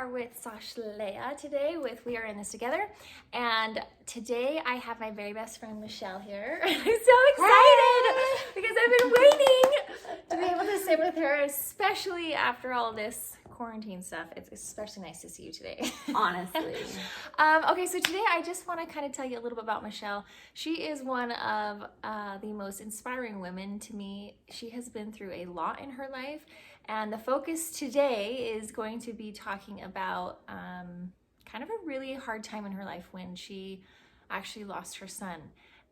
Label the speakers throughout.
Speaker 1: are with Sasha Leia today with We Are In This Together. And today I have my very best friend Michelle here. I'm so excited because I've been waiting to be able to sit with her, especially after all this quarantine stuff. It's especially nice to see you today.
Speaker 2: Honestly.
Speaker 1: Okay, so today I just want to kind of tell you a little bit about Michelle. She is one of the most inspiring women to me. She has been through a lot in her life. And the focus today is going to be talking about kind of a really hard time in her life when she actually lost her son.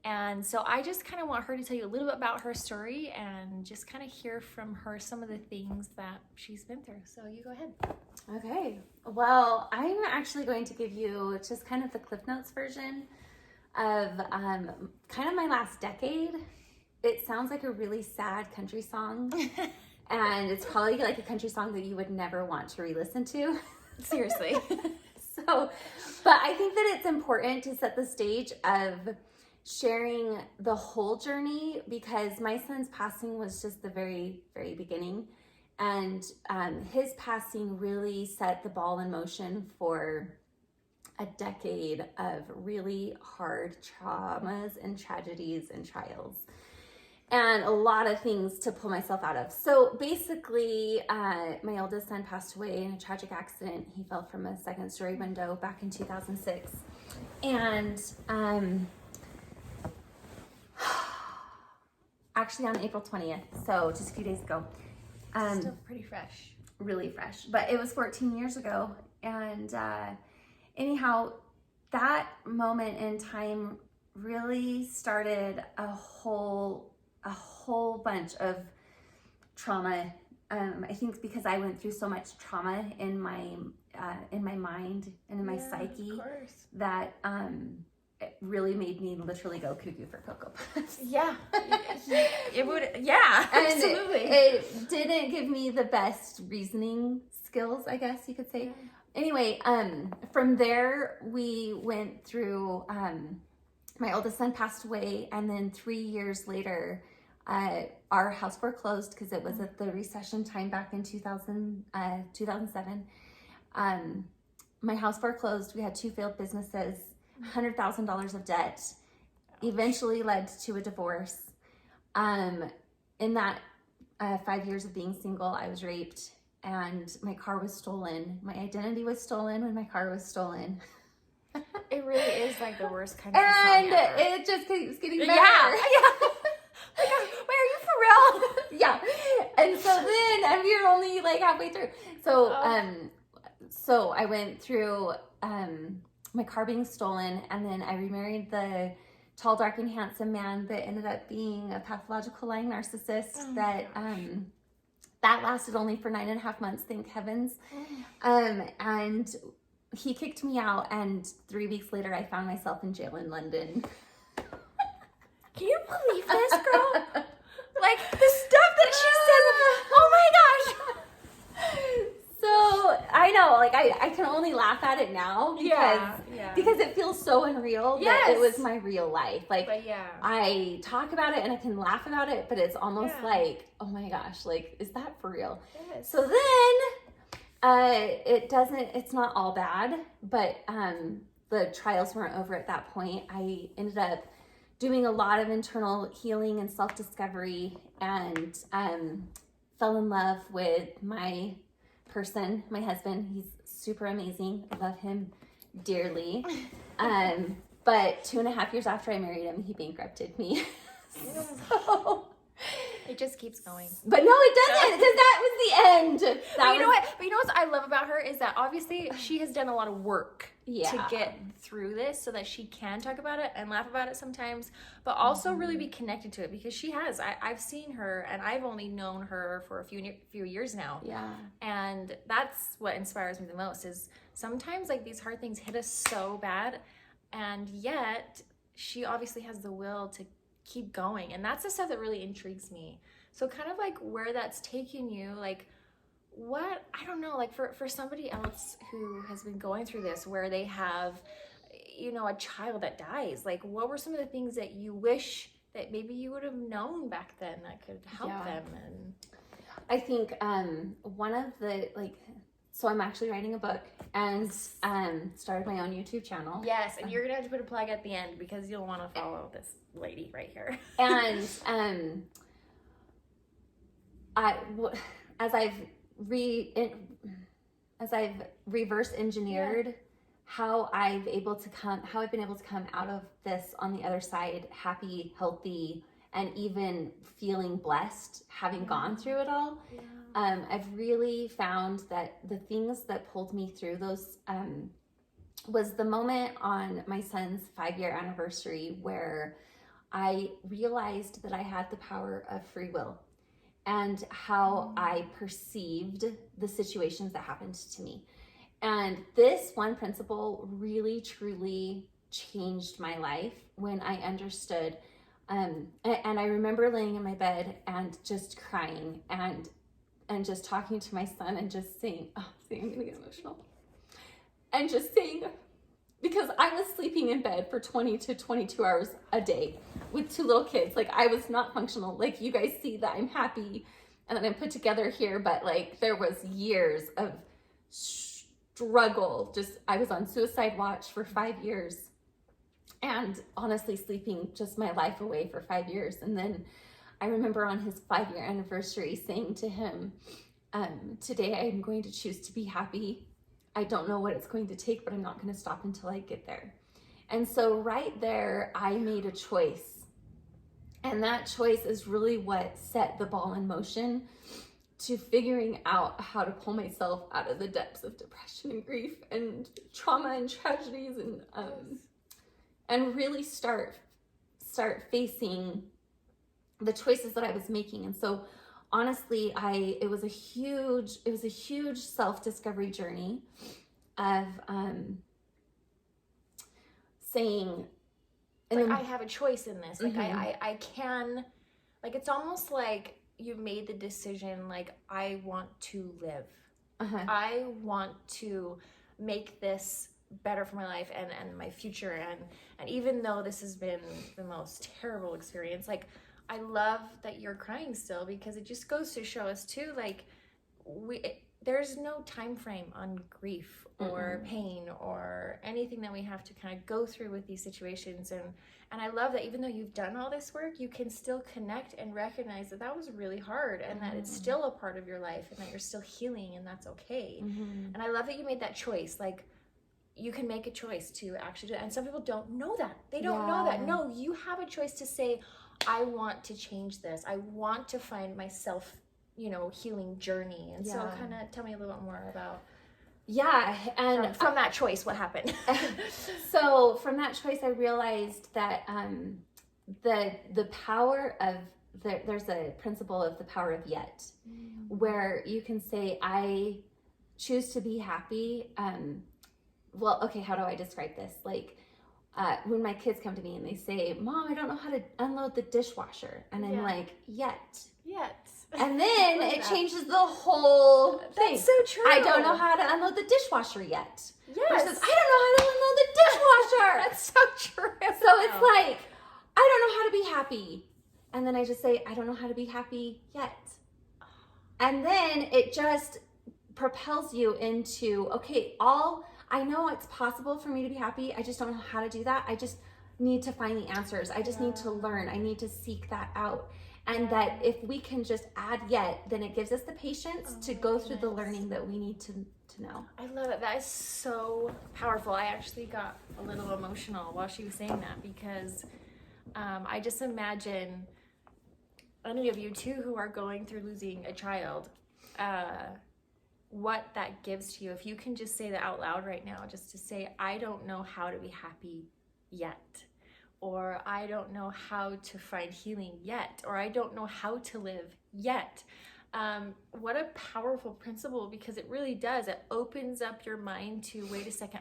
Speaker 1: And so I just kind of want her to tell you a little bit about her story and just kind of hear from her some of the things that she's been through. So you go ahead.
Speaker 2: Okay. Well, I'm actually going to give you just kind of the Cliff Notes version of kind of my last decade. It sounds like a really sad country song. And it's probably like a country song that you would never want to re-listen to.
Speaker 1: Seriously.
Speaker 2: But I think that it's important to set the stage of sharing the whole journey because my son's passing was just the very, very beginning. And his passing really set the ball in motion for a decade of really hard traumas and tragedies and trials. And a lot of things to pull myself out of. So basically, my oldest son passed away in a tragic accident. He fell from a second-story window back in 2006. And actually on April 20th, so just a few days ago.
Speaker 1: Still pretty fresh.
Speaker 2: Really fresh. But it was 14 years ago. And anyhow, that moment in time really started a whole bunch of trauma. I think because I went through so much trauma in my mind and in my psyche that it really made me literally go cuckoo for Cocoa Puffs.
Speaker 1: Yeah, it would. Yeah,
Speaker 2: and
Speaker 1: absolutely.
Speaker 2: It didn't give me the best reasoning skills, I guess you could say.
Speaker 1: Yeah.
Speaker 2: Anyway, from there we went through. My oldest son passed away, and then 3 years later, our house foreclosed because it was at the recession time back in 2007. My house foreclosed. We had 2 failed businesses, $100,000 of debt, eventually led to a divorce. In that 5 years of being single, I was raped and my car was stolen. My identity was stolen when my car was stolen.
Speaker 1: It really is like the worst kind of
Speaker 2: And
Speaker 1: song ever.
Speaker 2: it just keeps getting better.
Speaker 1: Yeah. Like, wait, are you for real?
Speaker 2: Yeah. And so then, and we were only like halfway through. So, so I went through my car being stolen, and then I remarried the tall, dark, and handsome man that ended up being a pathological lying narcissist. That lasted only for 9.5 months, thank heavens. And he kicked me out, and 3 weeks later, I found myself in jail in London.
Speaker 1: Can you believe this, girl? Like, the stuff that she says, oh my gosh.
Speaker 2: So, I know, like, I can only laugh at it now because it feels so unreal that it was my real life. Like, I talk about it and I can laugh about it, but it's almost like, oh my gosh, like, is that for real?
Speaker 1: Yes.
Speaker 2: So then, it's not all bad, but the trials weren't over at that point. I ended up doing a lot of internal healing and self-discovery and fell in love with my person, my husband. He's super amazing. I love him dearly. But 2.5 years after I married him, he bankrupted me. So
Speaker 1: it just keeps going.
Speaker 2: But no, it doesn't, because that was the end.
Speaker 1: But you know what I love about her is that obviously she has done a lot of work to get through this so that she can talk about it and laugh about it sometimes, but also really be connected to it because she has. I've seen her and I've only known her for a few years now.
Speaker 2: Yeah.
Speaker 1: And that's what inspires me the most is sometimes like these hard things hit us so bad and yet she obviously has the will to keep going. And that's the stuff that really intrigues me. So kind of like where that's taken you, like what, I don't know, like for somebody else who has been going through this where they have, you know, a child that dies, like what were some of the things that you wish that maybe you would have known back then that could help them? And
Speaker 2: I think one of the so I'm actually writing a book and started my own YouTube channel.
Speaker 1: Yes, and you're gonna have to put a plug at the end because you'll want to follow this lady right here.
Speaker 2: And as I've reverse engineered how I've been able to come out of this on the other side, happy, healthy, and even feeling blessed, having gone through it all. I've really found that the things that pulled me through those was the moment on my son's 5-year anniversary where I realized that I had the power of free will and how I perceived the situations that happened to me. And this one principle really, truly changed my life when I understood. And I remember laying in my bed and just crying and just talking to my son and just saying, I'm gonna get emotional. And just saying, because I was sleeping in bed for 20 to 22 hours a day with 2 little kids. Like, I was not functional. Like, you guys see that I'm happy and that I'm put together here, but like there was years of struggle. I was on suicide watch for 5 years and honestly sleeping just my life away for 5 years. And then I remember on his 5-year anniversary saying to him, today I'm going to choose to be happy. I don't know what it's going to take, but I'm not going to stop until I get there. And so right there, I made a choice. And that choice is really what set the ball in motion to figuring out how to pull myself out of the depths of depression and grief and trauma and tragedies and really start facing the choices that I was making. And so honestly, it was a huge self-discovery journey of saying,
Speaker 1: and like, I have a choice in this. Like, I can, like, it's almost like you made the decision, like, I want to live. I want to make this better for my life and my future. And even though this has been the most terrible experience, like, I love that you're crying still, because it just goes to show us too, like, there's no time frame on grief or pain or anything that we have to kind of go through with these situations. And I love that even though you've done all this work, you can still connect and recognize that was really hard and that it's still a part of your life and that you're still healing, and that's okay. And I love that you made that choice. Like, you can make a choice to actually do that. And some people don't know that. They don't know that. No, you have a choice to say, I want to change this. I want to find myself, healing journey. And so kind of tell me a little bit more about and from that choice, what happened?
Speaker 2: So from that choice, I realized that the power of there's a principle of the power of yet, where you can say, I choose to be happy. Well, okay, how do I describe this? Like, when my kids come to me and they say, Mom, I don't know how to unload the dishwasher. And I'm like, yet. And then it changes the whole thing.
Speaker 1: That's so true.
Speaker 2: I don't know how to unload the dishwasher yet. Versus, I don't know how to unload the dishwasher.
Speaker 1: That's so true.
Speaker 2: So it's like, I don't know how to be happy. And then I just say, I don't know how to be happy yet. And then it just propels you into, okay, I know it's possible for me to be happy. I just don't know how to do that. I just need to find the answers. I just need to learn. I need to seek that out. And that if we can just add yet, then it gives us the patience to go through the learning that we need to know.
Speaker 1: I love it. That is so powerful. I actually got a little emotional while she was saying that, because I just imagine any of you too who are going through losing a child, what that gives to you. If you can just say that out loud right now, just to say, I don't know how to be happy yet, or I don't know how to find healing yet, or I don't know how to live yet. What a powerful principle, because it really does. It opens up your mind to, wait a second,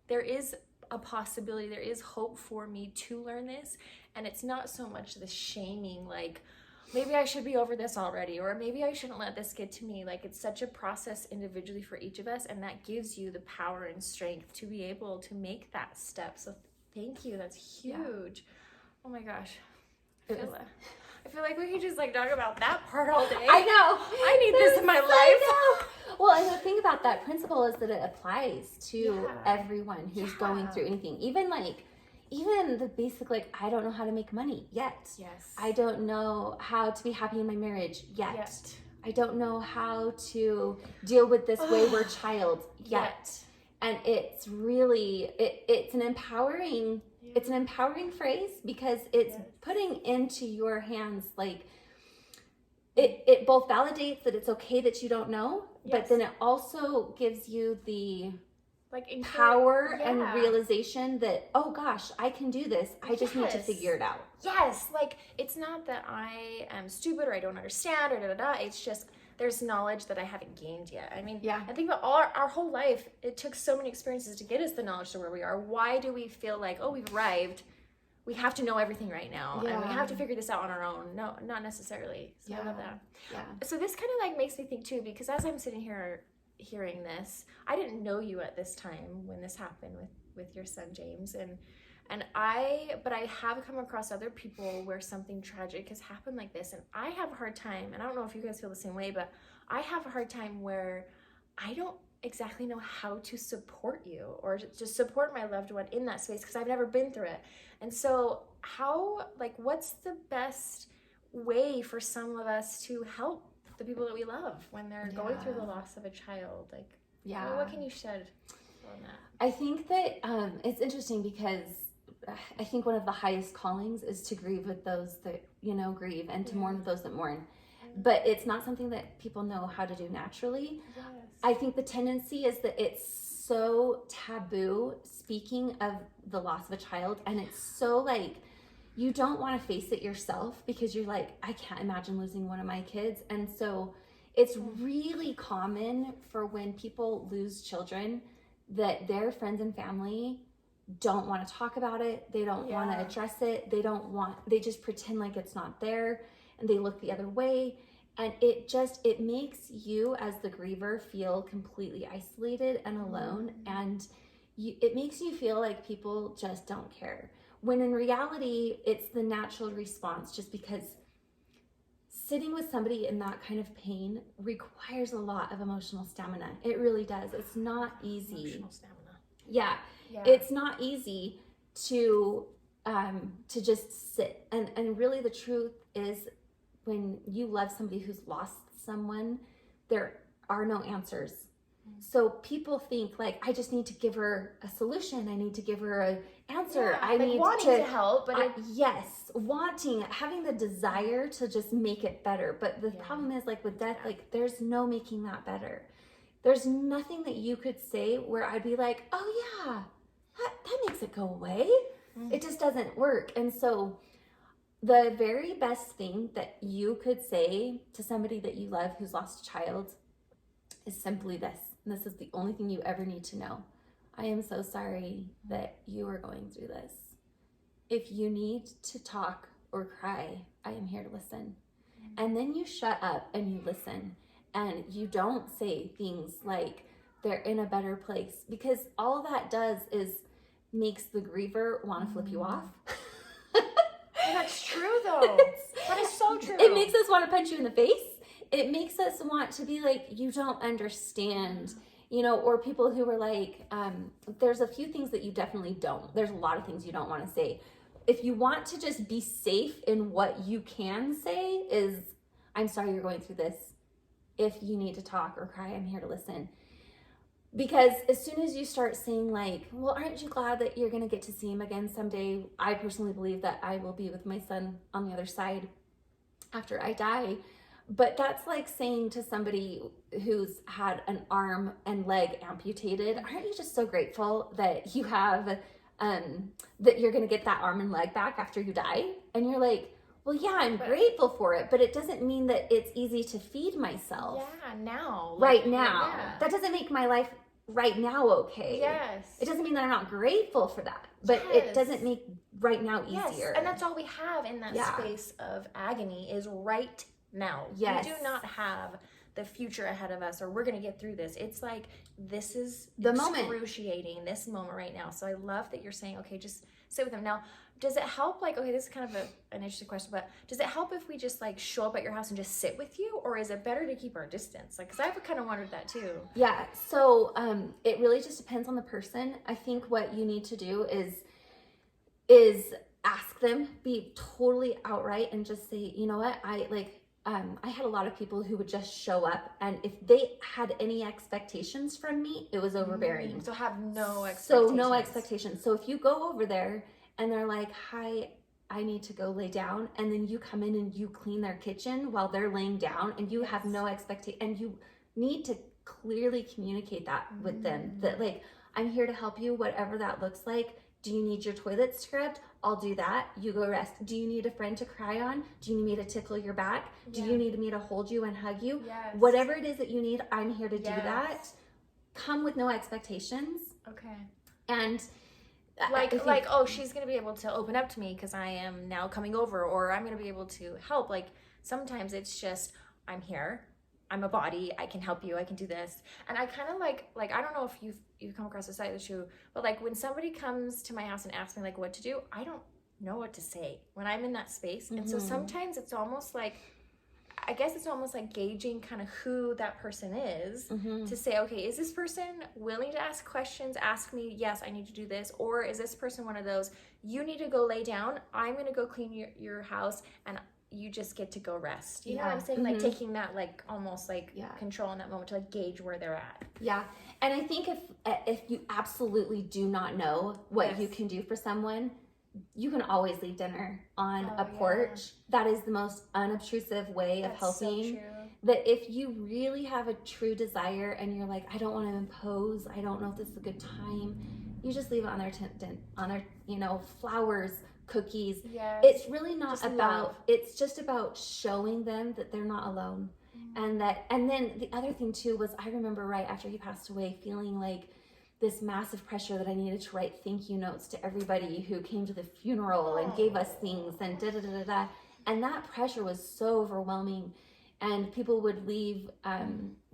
Speaker 1: there is a possibility, there is hope for me to learn this. And it's not so much the shaming, like, maybe I should be over this already, or maybe I shouldn't let this get to me. Like, it's such a process individually for each of us, and that gives you the power and strength to be able to make that step. So thank you. That's huge. Oh my gosh. I feel like we could just like talk about that part all day.
Speaker 2: I know.
Speaker 1: I need this in my life.
Speaker 2: Well, and the thing about that principle is that it applies to everyone who's going through anything. Even the basic, like, I don't know how to make money yet.
Speaker 1: Yes.
Speaker 2: I don't know how to be happy in my marriage yet. I don't know how to deal with this wayward child yet. And it's really, it's an empowering phrase, because it's putting into your hands, like, it both validates that it's okay that you don't know, but then it also gives you the power and realization that, oh gosh, I can do this. I just need to figure it out.
Speaker 1: Yes. Like, it's not that I am stupid or I don't understand or da-da-da. It's just, there's knowledge that I haven't gained yet. I mean, I think about our whole life, it took so many experiences to get us the knowledge to where we are. Why do we feel like, oh, we've arrived, we have to know everything right now, and we have to figure this out on our own? No, not necessarily. So I love that. So this kind of like makes me think too, because as I'm sitting here hearing this, I didn't know you at this time when this happened with your son James, but I have come across other people where something tragic has happened like this, and I have a hard time, and I don't know if you guys feel the same way, but I have a hard time where I don't exactly know how to support you or to support my loved one in that space, because I've never been through it. And so what's the best way for some of us to help the people that we love when they're going through the loss of a child? Like, what can you shed on that?
Speaker 2: I think that it's interesting, because I think one of the highest callings is to grieve with those that, grieve, and to mourn with those that mourn. But it's not something that people know how to do naturally. Yes. I think the tendency is that it's so taboo speaking of the loss of a child, and it's so like, you don't want to face it yourself, because you're like, I can't imagine losing one of my kids. And so it's really common for when people lose children that their friends and family don't want to talk about it. They don't want to address it. They just pretend like it's not there, and they look the other way. And it makes you as the griever feel completely isolated and alone. And it makes you feel like people just don't care. When in reality, it's the natural response, just because sitting with somebody in that kind of pain requires a lot of emotional stamina. It really does. It's not easy.
Speaker 1: Emotional stamina.
Speaker 2: Yeah. It's not easy to just sit. And really the truth is, when you love somebody who's lost someone, there are no answers. So people think like, I just need to give her a solution. I need to give her an answer. I need
Speaker 1: wanting to help, but
Speaker 2: having the desire to just make it better. But the problem is, like with death, like there's no making that better. There's nothing that you could say where I'd be like, oh yeah, that makes it go away. It just doesn't work. And so the very best thing that you could say to somebody that you love who's lost a child is simply this. And this is the only thing you ever need to know. I am so sorry that you are going through this. If you need to talk or cry, I am here to listen. And then you shut up and you listen. And you don't say things like they're in a better place, because all that does is makes the griever want to flip you off.
Speaker 1: That's true though. That is so true.
Speaker 2: It makes us want to punch you in the face. It makes us want to be like, you don't understand, or people who are like, there's a few things that you definitely don't. There's a lot of things you don't want to say. If you want to just be safe in what you can say is, I'm sorry you're going through this. If you need to talk or cry, I'm here to listen. Because as soon as you start saying like, well, aren't you glad that you're going to get to see him again someday? I personally believe that I will be with my son on the other side after I die. But that's like saying to somebody who's had an arm and leg amputated, aren't you just so grateful that you have, that you're going to get that arm and leg back after you die? And you're like, well, yeah, I'm grateful for it, but it doesn't mean that it's easy to feed myself.
Speaker 1: Yeah, now.
Speaker 2: Right now. Yeah. That doesn't make my life right now okay.
Speaker 1: Yes.
Speaker 2: It doesn't mean that I'm not grateful for that, but it doesn't make right now easier.
Speaker 1: Yes. And that's all we have in that space of agony is right now.
Speaker 2: Yes.
Speaker 1: We do not have the future ahead of us, or we're going to get through this. It's like, this is
Speaker 2: the moment,
Speaker 1: excruciating, this moment right now. So I love that you're saying, okay, just sit with them. Now, does it help, like, okay, this is kind of an interesting question, but does it help if we just like show up at your house and just sit with you, or is it better to keep our distance? Like, because I've kind of wondered that too.
Speaker 2: Yeah, so it really just depends on the person. I think what you need to do is ask them, be totally outright, and just say, you know what, I had a lot of people who would just show up, and if they had any expectations from me, it was overbearing.
Speaker 1: So have no expectations.
Speaker 2: So no expectations. So if you go over there and they're like, hi, I need to go lay down, and then you come in and you clean their kitchen while they're laying down, and you have no expectation, and you need to clearly communicate that with them, that like, I'm here to help you, whatever that looks like. Do you need your toilet scrubbed? I'll do that. You go rest. Do you need a friend to cry on? Do you need me to tickle your back? Do you need me to hold you and hug you?
Speaker 1: Yes.
Speaker 2: Whatever it is that you need, I'm here to do that. Come with no expectations.
Speaker 1: Okay.
Speaker 2: And
Speaker 1: like, oh, she's going to be able to open up to me because I am now coming over, or I'm going to be able to help. Like, sometimes it's just, I'm here. I'm a body. I can help you. I can do this. And I kind of like, I don't know if you've come across this side issue, but like when somebody comes to my house and asks me like what to do, I don't know what to say when I'm in that space. And so sometimes it's almost like, I guess it's almost like gauging kind of who that person is to say, okay, is this person willing to ask questions, ask me, yes, I need to do this? Or is this person one of those, you need to go lay down, I'm going to go clean your house, and you just get to go rest. You know what I'm saying? Like taking that like almost like control in that moment to like gauge where they're at.
Speaker 2: Yeah. And I think if you absolutely do not know what you can do for someone, you can always leave dinner on a porch. That is the most unobtrusive way of helping. So true. That if you really have a true desire and you're like, I don't want to impose, I don't know if this is a good time, you just leave it on their on their, flowers, cookies. It's really not just about love. It's just about showing them that they're not alone. And then the other thing too was, I remember right after he passed away feeling like this massive pressure that I needed to write thank you notes to everybody who came to the funeral and gave us things and da-da-da-da-da. And that pressure was so overwhelming. And people would leave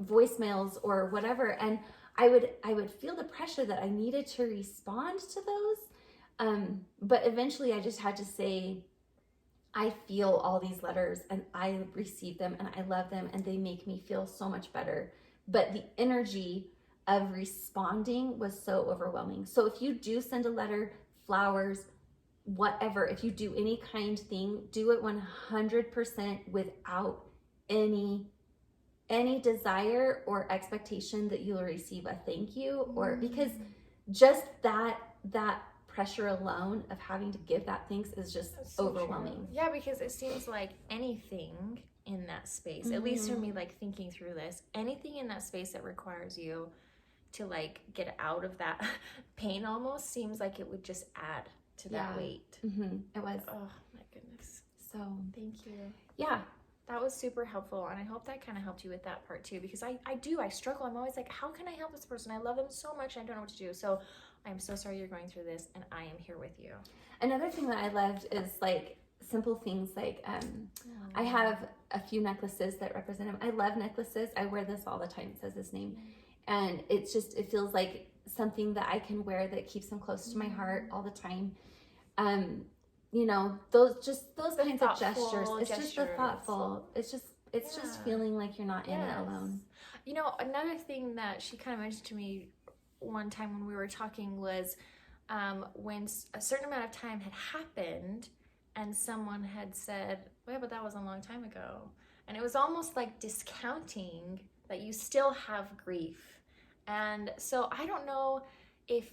Speaker 2: voicemails or whatever. And I would feel the pressure that I needed to respond to those. But eventually I just had to say, I feel all these letters and I receive them and I love them and they make me feel so much better. But the energy of responding was so overwhelming. So if you do send a letter, flowers, whatever, if you do any kind thing, do it 100% without any desire or expectation that you'll receive a thank you, or because just that pressure alone of having to give that thanks is just overwhelming.
Speaker 1: True. Yeah, because it seems like anything in that space, at least for me, like thinking through this, anything in that space that requires you to like get out of that pain almost seems like it would just add to that weight.
Speaker 2: It was.
Speaker 1: Oh my goodness.
Speaker 2: So
Speaker 1: thank you.
Speaker 2: Yeah.
Speaker 1: That was super helpful, and I hope that kind of helped you with that part too, because I struggle. I'm always like, how can I help this person? I love them so much, and I don't know what to do. So I'm so sorry you're going through this, and I am here with you.
Speaker 2: Another thing that I loved is like simple things like I have a few necklaces that represent him. I love necklaces. I wear this all the time. It says his name, and it feels like something that I can wear that keeps him close to my heart all the time. Those kinds of gestures. It's just the thoughtful. It's just feeling like you're not in it alone.
Speaker 1: Another thing that she kind of mentioned to me one time when we were talking was when a certain amount of time had happened and someone had said, well, but that was a long time ago. And it was almost like discounting that you still have grief. And so I don't know if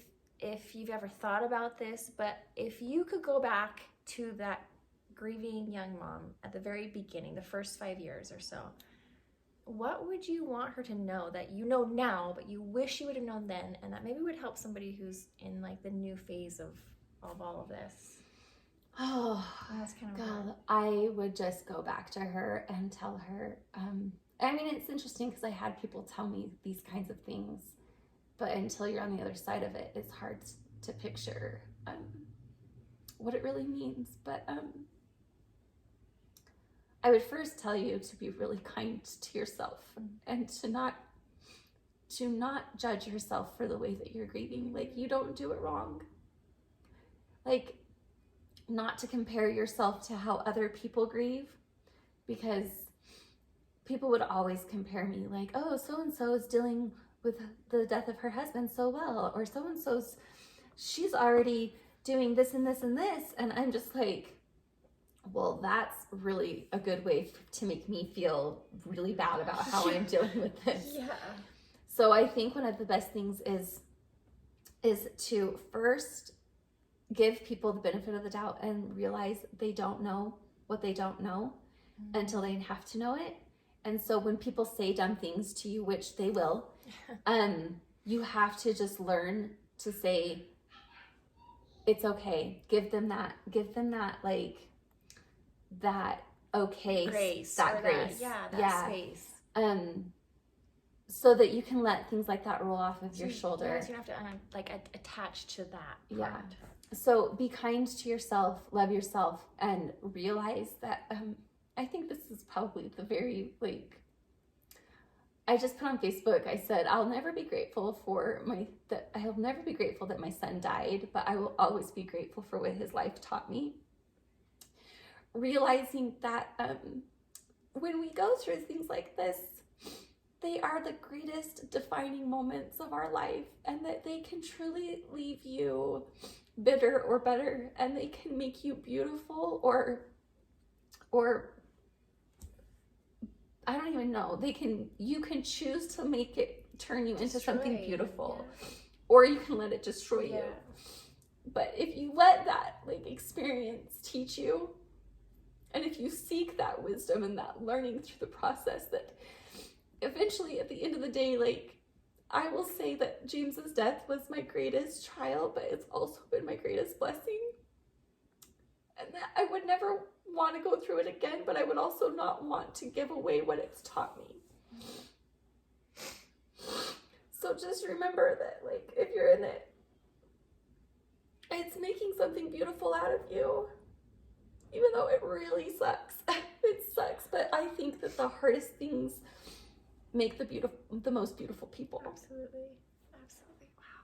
Speaker 1: you've ever thought about this, but if you could go back to that grieving young mom at the very beginning, the first 5 years or so, what would you want her to know that you know now, but you wish you would have known then, and that maybe would help somebody who's in like the new phase of all of this?
Speaker 2: Oh,
Speaker 1: that's kind of
Speaker 2: God,
Speaker 1: hard.
Speaker 2: I would just go back to her and tell her. It's interesting because I had people tell me these kinds of things, but until you're on the other side of it, it's hard to picture what it really means. But I would first tell you to be really kind to yourself and to not judge yourself for the way that you're grieving. Like, you don't do it wrong. Like, not to compare yourself to how other people grieve, because people would always compare me, like, oh, so-and-so is dealing with the death of her husband so well, or so-and-so's, she's already doing this and this and this. And I'm just like, well, that's really a good way to make me feel really bad about how I'm dealing with this.
Speaker 1: Yeah.
Speaker 2: So I think one of the best things is to first give people the benefit of the doubt and realize they don't know what they don't know until they have to know it. And so when people say dumb things to you, which they will, you have to just learn to say, it's okay. Give them that like that okay
Speaker 1: Grace.
Speaker 2: That grace.
Speaker 1: That space.
Speaker 2: So that you can let things like that roll off of your shoulder.
Speaker 1: Yeah, so you don't have to attach to that part.
Speaker 2: Yeah. So be kind to yourself, love yourself, and realize that I think this is probably the very, like, I just put on Facebook, I said, I'll never be grateful that my son died, but I will always be grateful for what his life taught me. Realizing that when we go through things like this, they are the greatest defining moments of our life, and that they can truly leave you bitter or better, and they can make you beautiful or I don't even know. You can choose to make it turn you into something beautiful, or you can let it destroy you. But if you let that experience teach you, and if you seek that wisdom and that learning through the process, that eventually at the end of the day, I will say that James's death was my greatest trial, but it's also been my greatest blessing. And that I would never want to go through it again, but I would also not want to give away what it's taught me. So just remember that, if you're in it, it's making something beautiful out of you, even though it really sucks. It sucks, but I think that the hardest things make the most beautiful people.
Speaker 1: Absolutely. Wow.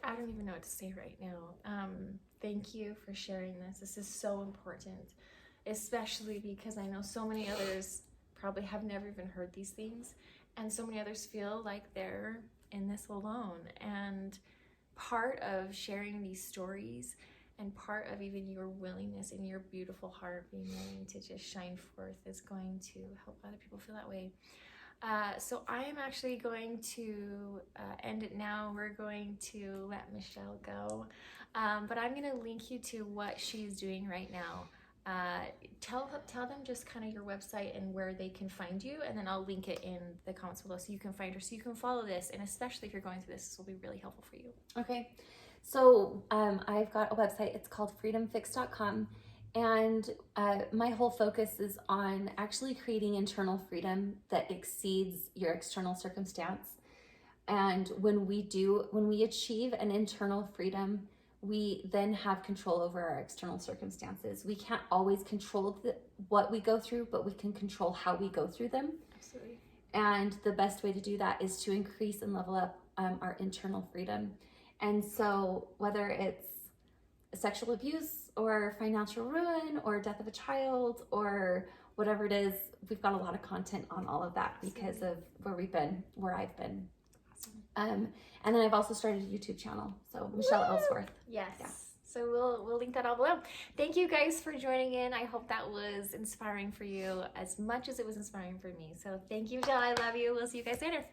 Speaker 1: I don't even know what to say right now. Thank you for sharing this. This is so important, especially because I know so many others probably have never even heard these things, and so many others feel like they're in this alone. And part of sharing these stories, and part of even your willingness and your beautiful heart being willing to just shine forth, is going to help other people feel that way. So I am actually going to end it now. We're going to let Michelle go. But I'm going to link you to what she's doing right now. Tell them just kind of your website and where they can find you, and then I'll link it in the comments below so you can find her, so you can follow this, and especially if you're going through this will be really helpful for you.
Speaker 2: Okay. So I've got a website. It's called freedomfix.com. And my whole focus is on actually creating internal freedom that exceeds your external circumstance. And when we achieve an internal freedom, we then have control over our external circumstances. We can't always control what we go through, but we can control how we go through them.
Speaker 1: Absolutely.
Speaker 2: And the best way to do that is to increase and level up our internal freedom. And so whether it's sexual abuse or financial ruin or death of a child or whatever it is, we've got a lot of content on all of that because of where I've been. Awesome. And then I've also started a YouTube channel. So Michelle Ellsworth.
Speaker 1: Yes. Yeah. So we'll link that all below. Thank you guys for joining in. I hope that was inspiring for you as much as it was inspiring for me. So thank you, Michelle. I love you. We'll see you guys later.